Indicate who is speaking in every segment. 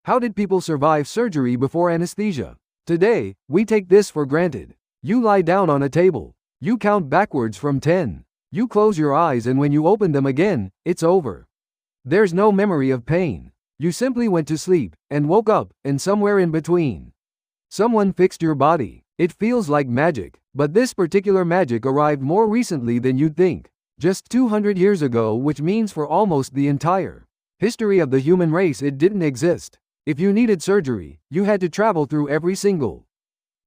Speaker 1: How did people survive surgery before anesthesia? Today, we take this for granted. You lie down on a table. You count backwards from 10. You close your eyes, and when you open them again, it's over. There's no memory of pain. You simply went to sleep, and woke up, and somewhere in between, someone fixed your body. It feels like magic, but this particular magic arrived more recently than you'd think. Just 200 years ago, which means for almost the entire history of the human race it didn't exist. If you needed surgery, you had to travel through every single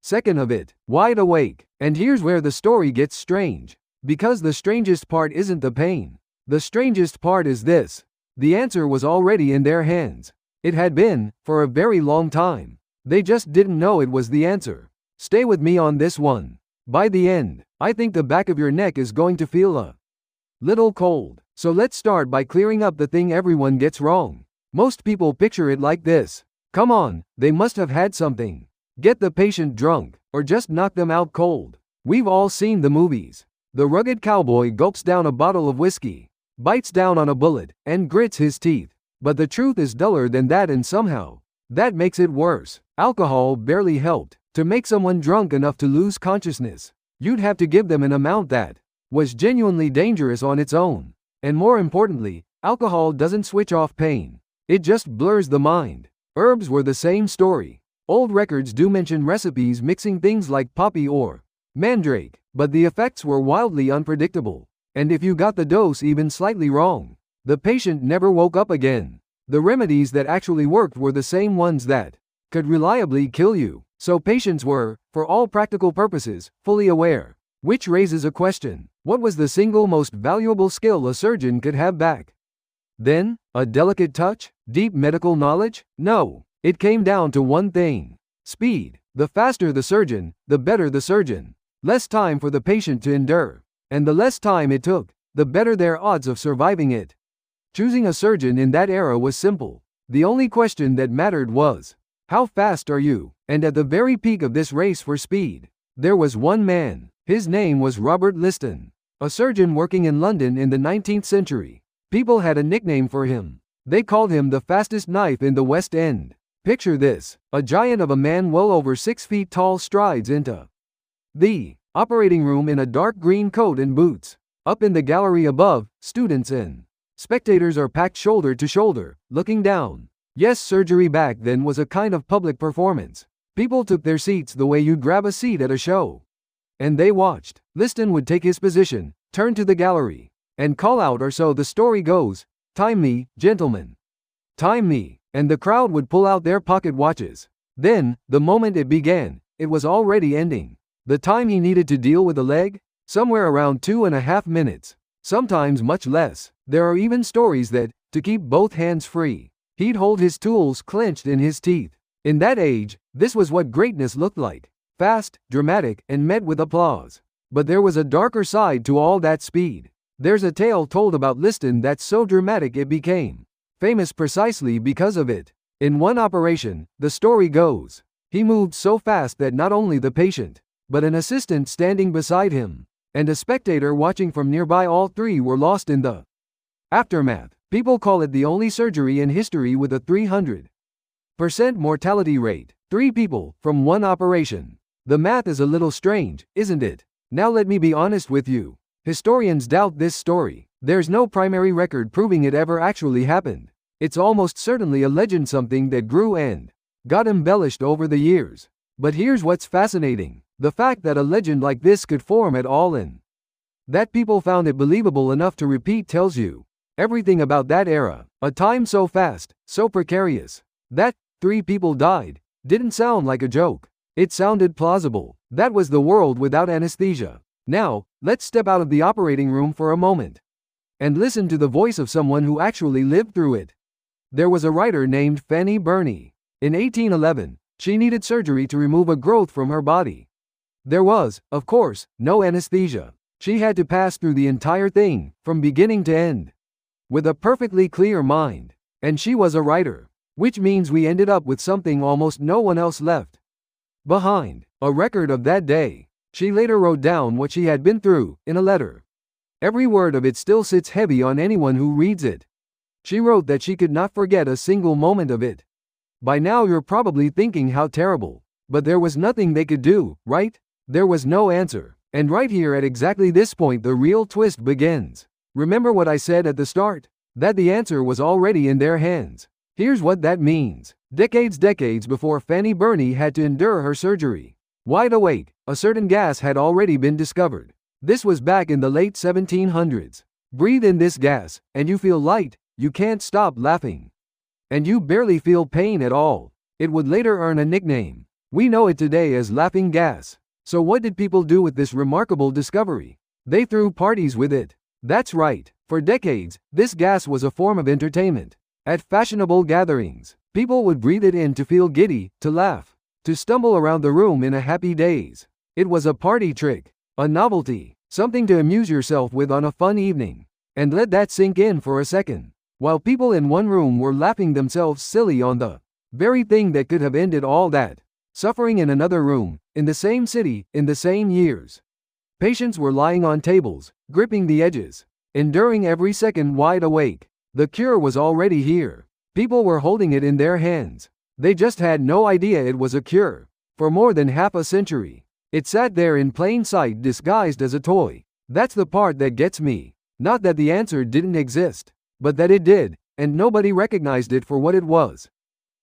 Speaker 1: second of it, wide awake. And here's where the story gets strange. Because the strangest part isn't the pain. The strangest part is this. The answer was already in their hands. It had been, for a very long time. They just didn't know it was the answer. Stay with me on this one. By the end, I think the back of your neck is going to feel a little cold. So let's start by clearing up the thing everyone gets wrong. Most people picture it like this. Come on, they must have had something. Get the patient drunk, or just knock them out cold. We've all seen the movies. The rugged cowboy gulps down a bottle of whiskey, bites down on a bullet, and grits his teeth. But the truth is duller than that, and somehow, that makes it worse. Alcohol barely helped to make someone drunk enough to lose consciousness. You'd have to give them an amount that was genuinely dangerous on its own. And more importantly, alcohol doesn't switch off pain. It just blurs the mind. Herbs were the same story. Old records do mention recipes mixing things like poppy or mandrake, but the effects were wildly unpredictable. And if you got the dose even slightly wrong, the patient never woke up again. The remedies that actually worked were the same ones that could reliably kill you. So patients were, for all practical purposes, fully aware. Which raises a question. What was the single most valuable skill a surgeon could have back then? A delicate touch? Deep medical knowledge? No. It came down to one thing. Speed. The faster the surgeon, the better the surgeon. Less time for the patient to endure. And the less time it took, the better their odds of surviving it. Choosing a surgeon in that era was simple. The only question that mattered was, how fast are you? And at the very peak of this race for speed, there was one man. His name was Robert Liston, a surgeon working in London in the 19th century. People had a nickname for him. They called him the fastest knife in the West End. Picture this, a giant of a man well over 6 feet tall strides into the operating room in a dark green coat and boots. Up in the gallery above, students and spectators are packed shoulder to shoulder, looking down. Yes, surgery back then was a kind of public performance. People took their seats the way you'd grab a seat at a show. And they watched. Liston would take his position, turn to the gallery, and call out, or so the story goes, "Time me, gentlemen. Time me." And the crowd would pull out their pocket watches. Then, the moment it began, it was already ending. The time he needed to deal with a leg? Somewhere around 2.5 minutes. Sometimes much less. There are even stories that, to keep both hands free, he'd hold his tools clenched in his teeth. In that age, this was what greatness looked like. Fast, dramatic, and met with applause. But there was a darker side to all that speed. There's a tale told about Liston that's so dramatic it became famous precisely because of it. In one operation, the story goes, he moved so fast that not only the patient, but an assistant standing beside him, and a spectator watching from nearby, all three were lost in the aftermath. People call it the only surgery in history with a 300% mortality rate. 3 people, from one operation. The math is a little strange, isn't it? Now let me be honest with you. Historians doubt this story. There's no primary record proving it ever actually happened. It's almost certainly a legend, something that grew and got embellished over the years. But here's what's fascinating. The fact that a legend like this could form at all and that people found it believable enough to repeat tells you everything about that era. A time so fast, so precarious, that 3 people died didn't sound like a joke. It sounded plausible. That was the world without anesthesia. Now, let's step out of the operating room for a moment and listen to the voice of someone who actually lived through it. There was a writer named Fanny Burney. In 1811, she needed surgery to remove a growth from her body. There was, of course, no anesthesia. She had to pass through the entire thing, from beginning to end, with a perfectly clear mind. And she was a writer, which means we ended up with something almost no one else left behind, a record of that day. She later wrote down what she had been through, in a letter. Every word of it still sits heavy on anyone who reads it. She wrote that she could not forget a single moment of it. By now you're probably thinking how terrible. But there was nothing they could do, right? There was no answer. And right here at exactly this point the real twist begins. Remember what I said at the start? That the answer was already in their hands. Here's what that means. Decades before Fanny Burney had to endure her surgery. Wide awake, a certain gas had already been discovered. This was back in the late 1700s. Breathe in this gas, and you feel light, you can't stop laughing. And you barely feel pain at all. It would later earn a nickname. We know it today as laughing gas. So what did people do with this remarkable discovery? They threw parties with it. That's right. For decades, this gas was a form of entertainment. At fashionable gatherings, people would breathe it in to feel giddy, to laugh, to stumble around the room in a happy daze. It was a party trick, a novelty, something to amuse yourself with on a fun evening. And let that sink in for a second. While people in one room were laughing themselves silly on the very thing that could have ended all that suffering in another room, in the same city, in the same years. Patients were lying on tables, gripping the edges, enduring every second wide awake. The cure was already here. People were holding it in their hands. They just had no idea it was a cure. For more than half a century, it sat there in plain sight disguised as a toy. That's the part that gets me. Not that the answer didn't exist, but that it did, and nobody recognized it for what it was.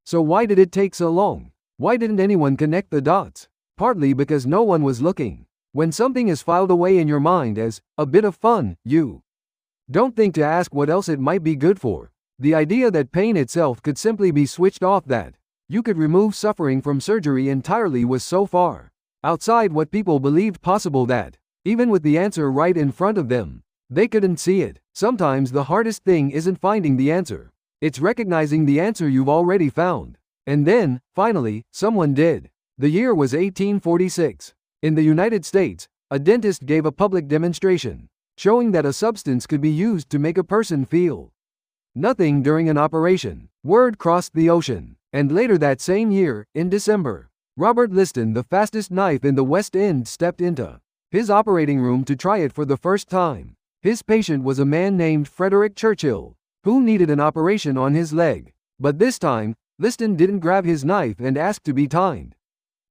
Speaker 1: So why did it take so long? Why didn't anyone connect the dots? Partly because no one was looking. When something is filed away in your mind as a bit of fun, you don't think to ask what else it might be good for. The idea that pain itself could simply be switched off, that you could remove suffering from surgery entirely, was so far outside what people believed possible that, even with the answer right in front of them, they couldn't see it. Sometimes the hardest thing isn't finding the answer. It's recognizing the answer you've already found. And then, finally, someone did. The year was 1846. In the United States, a dentist gave a public demonstration, showing that a substance could be used to make a person feel nothing during an operation. Word crossed the ocean. And later that same year, in December, Robert Liston, the fastest knife in the West End, stepped into his operating room to try it for the first time. His patient was a man named Frederick Churchill, who needed an operation on his leg. But this time, Liston didn't grab his knife and ask to be timed.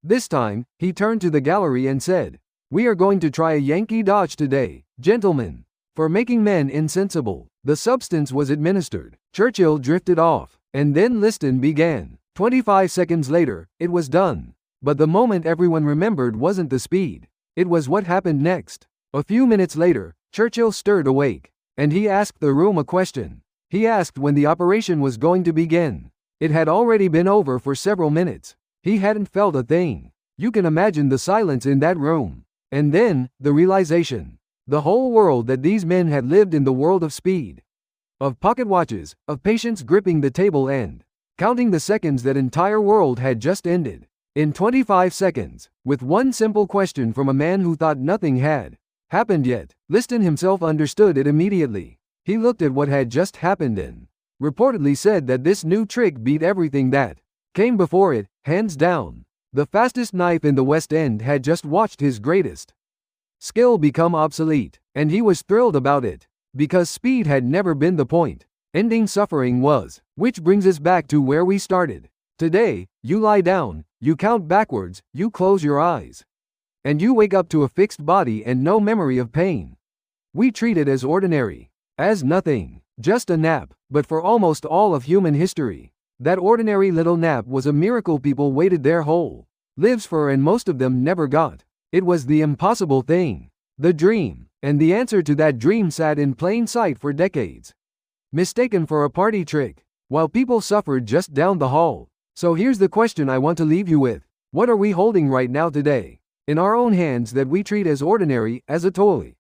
Speaker 1: This time, he turned to the gallery and said, "We are going to try a Yankee dodge today, gentlemen. For making men insensible." The substance was administered. Churchill drifted off, and then Liston began. 25 seconds later, it was done. But the moment everyone remembered wasn't the speed. It was what happened next. A few minutes later, Churchill stirred awake, and he asked the room a question. He asked when the operation was going to begin. It had already been over for several minutes. He hadn't felt a thing. You can imagine the silence in that room. And then, the realization. The whole world that these men had lived in, the world of speed, of pocket watches, of patients gripping the table and counting the seconds, that entire world had just ended. In 25 seconds, with one simple question from a man who thought nothing had happened yet. Liston himself understood it immediately. He looked at what had just happened and reportedly said that this new trick beat everything that came before it, hands down. The fastest knife in the West End had just watched his greatest skill become obsolete, and he was thrilled about it, because speed had never been the point. Ending suffering was. Which brings us back to where we started. Today, you lie down, you count backwards, you close your eyes, and you wake up to a fixed body and no memory of pain. We treat it as ordinary, as nothing, just a nap. But for almost all of human history, that ordinary little nap was a miracle people waited their whole lives for, and most of them never got. It was the impossible thing, the dream, and the answer to that dream sat in plain sight for decades, mistaken for a party trick, while people suffered just down the hall. So here's the question I want to leave you with. What are we holding right now today, in our own hands, that we treat as ordinary, as a toy,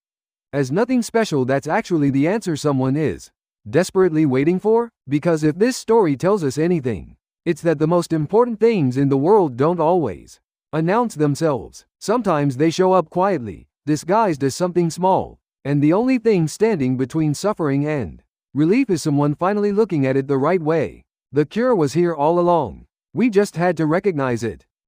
Speaker 1: as nothing special, that's actually the answer someone is desperately waiting for? Because if this story tells us anything, it's that the most important things in the world don't always announce themselves. Sometimes they show up quietly, disguised as something small, and the only thing standing between suffering and relief is someone finally looking at it the right way. The cure was here all along. We just had to recognize it.